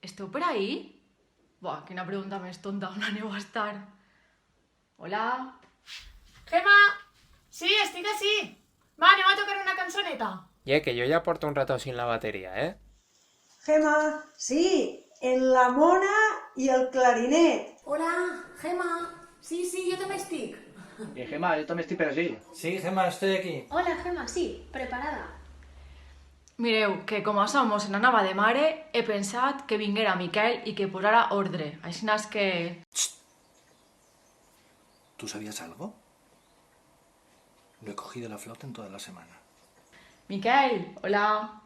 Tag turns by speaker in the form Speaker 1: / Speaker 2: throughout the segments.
Speaker 1: ¿Esteu per ahí? Buah, quina pregunta més tonta, on aneu a estar? Hola?
Speaker 2: Gemma! Sí, estic així. Va, anem a tocar una cançoneta.
Speaker 3: Que yo ya porto un rato sin la batería, ¿eh?
Speaker 4: Gemma, sí, en la mona i el clarinet.
Speaker 5: Hola, Gemma. Sí, yo también estic.
Speaker 6: Gemma, yo también estoy per allí.
Speaker 7: Sí, Gemma, estoy aquí.
Speaker 5: Hola, Gemma, sí, preparada.
Speaker 1: Mireu, que com a som se n'anava de mare, he pensat que vinguera Miquel i que posara ordre. Així és que...
Speaker 7: ¿Tú sabías algo? No he cogido la flauta en toda la semana.
Speaker 1: Miquel, hola.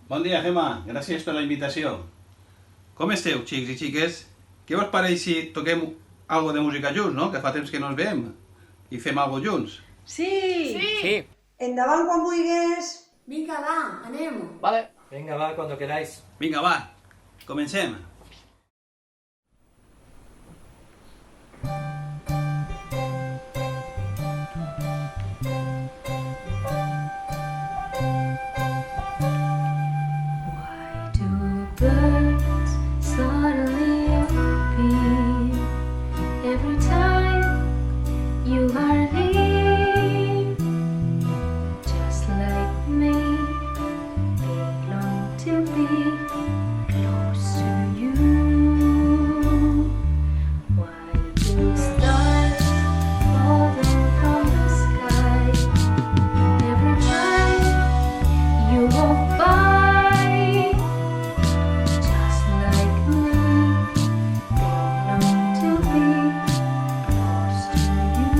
Speaker 8: Bon dia, Gemma. Gràcies per la invitació. Com esteu, xics i xiques? Què vos pareix si toquem algo de música junts, no? Que fa temps que no ens veiem. I fem algo junts.
Speaker 1: Sí!
Speaker 4: Endavant quan vulguis.
Speaker 5: Vinga, va, anem.
Speaker 6: Vale.
Speaker 7: Venga, va, cuando queráis.
Speaker 8: Vinga, va. Comencem.
Speaker 9: Why do birds suddenly appear every time you are near? Just like me, they long to be close to you. Why do stars fall down from the sky every time you walk by? Just like me, they long to be close to you.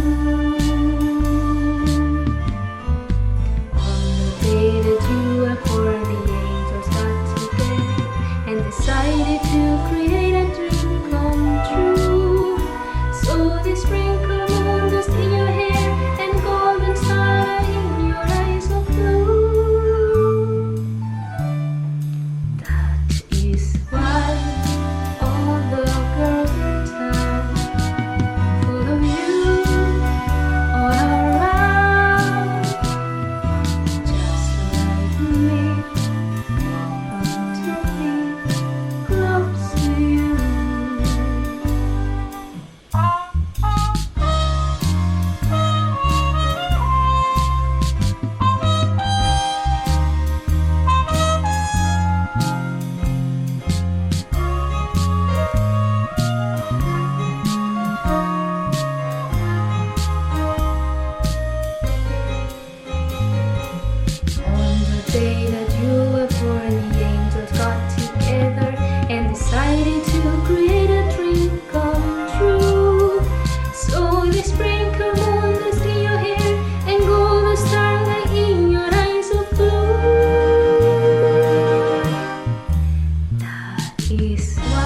Speaker 9: On the day that you were born, the angels got together and decided to create a dream come true. So they sprinkle moon dust in your hair and golden starlight in your eyes of blue. That is why all the girls in town follow you all around. Just like me, want to be close to you. On the day that you were born, the angels got together and decided to create a dream come true. So they sprinkle moon dust in your hair and golden starlight in your eyes of blue. That is why